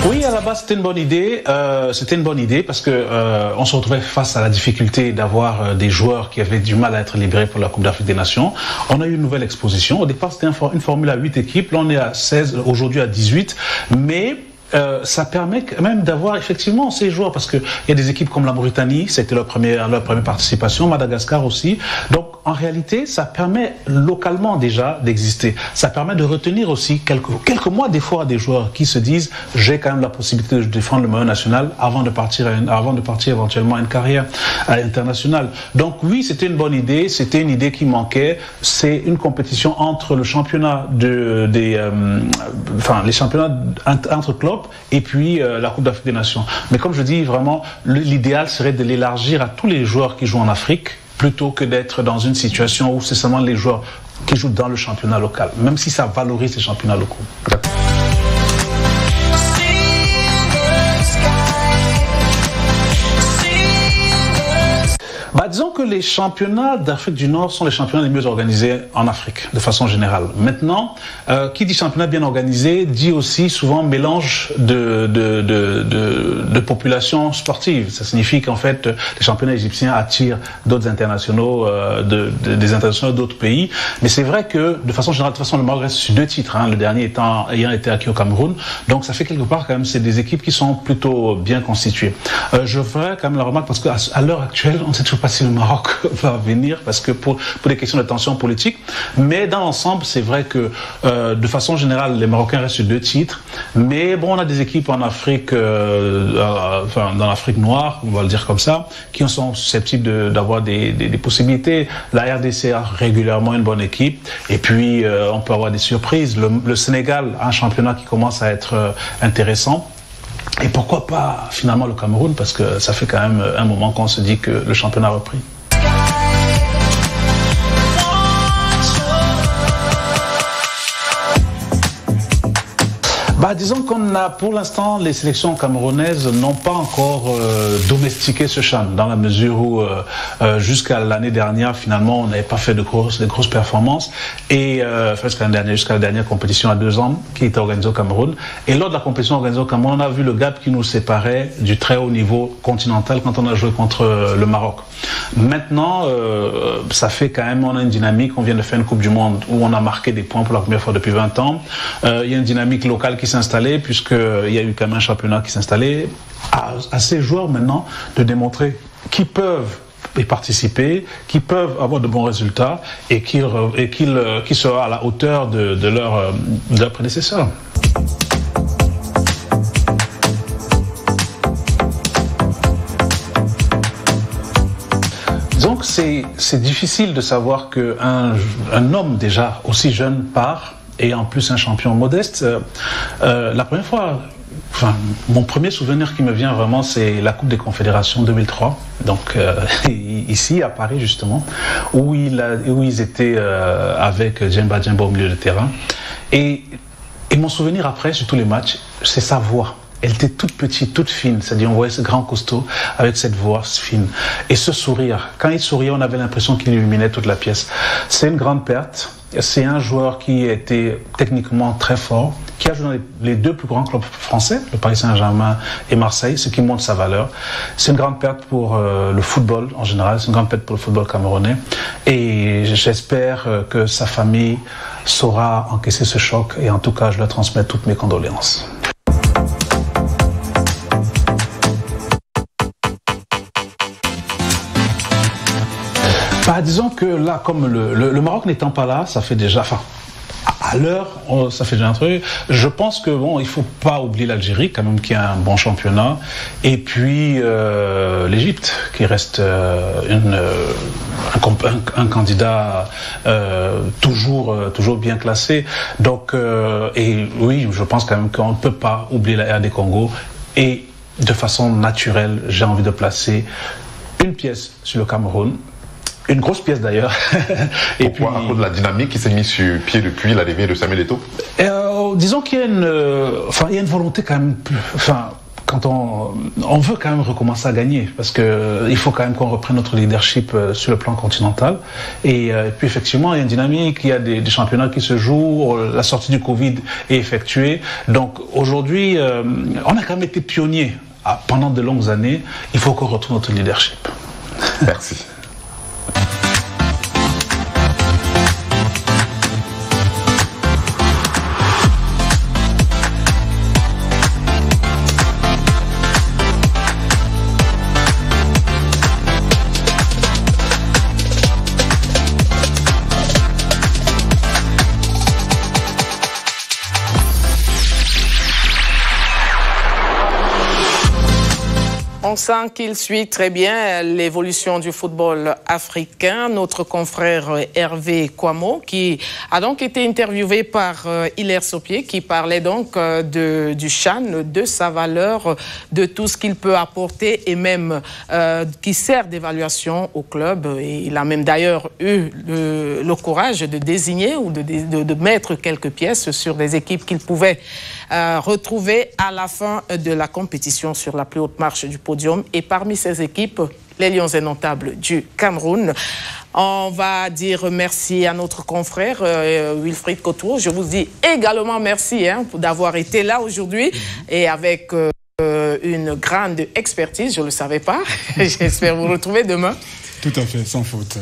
Oui, à la base, c'était une bonne idée. C'était une bonne idée parce que on se retrouvait face à la difficulté d'avoir des joueurs qui avaient du mal à être libérés pour la Coupe d'Afrique des Nations. On a eu une nouvelle exposition. Au départ, c'était une formule à 8 équipes. Là, on est à 16, aujourd'hui à 18. Mais ça permet quand même d'avoir effectivement ces joueurs, parce qu'il y a des équipes comme la Mauritanie, c'était leur première participation, Madagascar aussi. Donc, en réalité, ça permet localement déjà d'exister. Ça permet de retenir aussi quelques mois des fois à des joueurs qui se disent j'ai quand même la possibilité de défendre le maillot national avant de partir éventuellement à une carrière internationale. Donc oui, c'était une bonne idée, c'était une idée qui manquait. C'est une compétition entre le championnat les championnats entre clubs et puis la Coupe d'Afrique des Nations. Mais comme je dis, vraiment, l'idéal serait de l'élargir à tous les joueurs qui jouent en Afrique, plutôt que d'être dans une situation où c'est seulement les joueurs qui jouent dans le championnat local, même si ça valorise les championnats locaux. Disons que les championnats d'Afrique du Nord sont les championnats les mieux organisés en Afrique, de façon générale. Maintenant, qui dit championnat bien organisé, dit aussi souvent mélange de populations sportives. Ça signifie qu'en fait, les championnats égyptiens attirent d'autres internationaux, des internationaux d'autres pays. Mais c'est vrai que, de façon générale, le Maroc reste sur 2 titres, le dernier ayant été acquis au Cameroun. Donc ça fait quelque part quand même, c'est des équipes qui sont plutôt bien constituées. Je ferai quand même la remarque parce qu'à l'heure actuelle, on ne sait toujours pas si le Maroc va venir, parce que pour des questions de tension politique. Mais dans l'ensemble, c'est vrai que de façon générale, les Marocains restent sur 2 titres. Mais bon, on a des équipes en Afrique, dans l'Afrique noire, on va le dire comme ça, qui sont susceptibles d'avoir des possibilités. La RDC a régulièrement une bonne équipe. Et puis, on peut avoir des surprises. Le Sénégal a un championnat qui commence à être intéressant. Et pourquoi pas finalement le Cameroun, parce que ça fait quand même un moment qu'on se dit que le championnat a repris. Disons qu'on a, pour l'instant, les sélections camerounaises n'ont pas encore domestiqué ce CHAN, dans la mesure où jusqu'à l'année dernière, finalement, on n'avait pas fait de grosses performances, et jusqu'à la dernière compétition à 2 ans qui était organisée au Cameroun. Et lors de la compétition organisée au Cameroun, on a vu le gap qui nous séparait du très haut niveau continental quand on a joué contre le Maroc. Maintenant, ça fait quand même, on a une dynamique, on vient de faire une Coupe du Monde où on a marqué des points pour la première fois depuis 20 ans. Il y a une dynamique locale qui s'est installée, puisqu'il y a eu quand même un championnat qui s'est installé. À ces joueurs maintenant de démontrer qu'ils peuvent y participer, qu'ils peuvent avoir de bons résultats et qu'ils seront à la hauteur de leurs prédécesseurs. Donc c'est difficile de savoir qu'un homme déjà aussi jeune part, et en plus un champion modeste. La première fois, mon premier souvenir qui me vient vraiment, c'est la Coupe des Confédérations 2003, donc ici à Paris justement, où ils étaient avec Djemba au milieu de terrain. Et mon souvenir après, sur tous les matchs, c'est sa voix. Elle était toute petite, toute fine, c'est-à-dire on voyait ce grand costaud avec cette voix fine. Et ce sourire, quand il souriait, on avait l'impression qu'il illuminait toute la pièce. C'est une grande perte. C'est un joueur qui était techniquement très fort, qui a joué dans les 2 plus grands clubs français, le Paris Saint-Germain et Marseille, ce qui montre sa valeur. C'est une grande perte pour le football en général, c'est une grande perte pour le football camerounais. Et j'espère que sa famille saura encaisser ce choc, et en tout cas, je leur transmets toutes mes condoléances. Disons que là, comme le Maroc n'étant pas là, ça fait déjà, à l'heure, ça fait déjà un truc. Je pense que il faut pas oublier l'Algérie, quand même, qui a un bon championnat, et puis l'Égypte, qui reste un candidat toujours bien classé. Donc, et oui, je pense quand même qu'on ne peut pas oublier la RD Congo, et de façon naturelle, j'ai envie de placer une pièce sur le Cameroun. Une grosse pièce d'ailleurs. Et puis, à cause de la dynamique qui s'est mise sur pied depuis l'arrivée de Samuel Eto'o. Disons qu'il y a une volonté quand même. Quand on veut quand même recommencer à gagner, parce que il faut quand même qu'on reprenne notre leadership sur le plan continental. Et puis effectivement, il y a une dynamique, il y a des championnats qui se jouent, la sortie du Covid est effectuée. Donc aujourd'hui, on a quand même été pionniers pendant de longues années. Il faut qu'on retrouve notre leadership. Merci. On sent qu'il suit très bien l'évolution du football africain. Notre confrère Hervé Kouamo, qui a donc été interviewé par Hilaire Sopier, qui parlait donc du CHAN, de sa valeur, de tout ce qu'il peut apporter et même qui sert d'évaluation au club. Et il a même d'ailleurs eu le courage de désigner ou de mettre quelques pièces sur des équipes qu'il pouvait retrouver à la fin de la compétition sur la plus haute marche du podium. Et parmi ces équipes, les Lions indomptables du Cameroun. On va dire merci à notre confrère Wilfried Couture. Je vous dis également merci d'avoir été là aujourd'hui et avec une grande expertise. Je ne le savais pas. J'espère vous retrouver demain. Tout à fait, sans faute.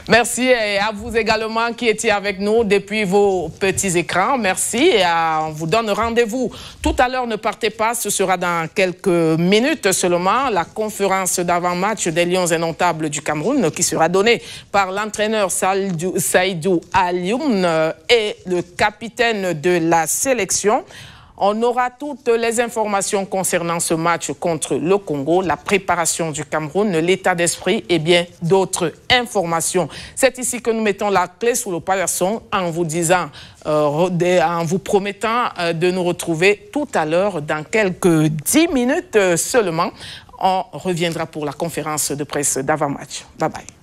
Merci et à vous également qui étiez avec nous depuis vos petits écrans. Merci et on vous donne rendez-vous tout à l'heure. Ne partez pas, ce sera dans quelques minutes seulement. La conférence d'avant-match des Lions indomptables du Cameroun qui sera donnée par l'entraîneur Saïdou Alioune et le capitaine de la sélection. On aura toutes les informations concernant ce match contre le Congo, la préparation du Cameroun, l'état d'esprit et bien d'autres informations. C'est ici que nous mettons la clé sous le paillasson en vous disant, en vous promettant de nous retrouver tout à l'heure dans quelques 10 minutes seulement. On reviendra pour la conférence de presse d'avant-match. Bye bye.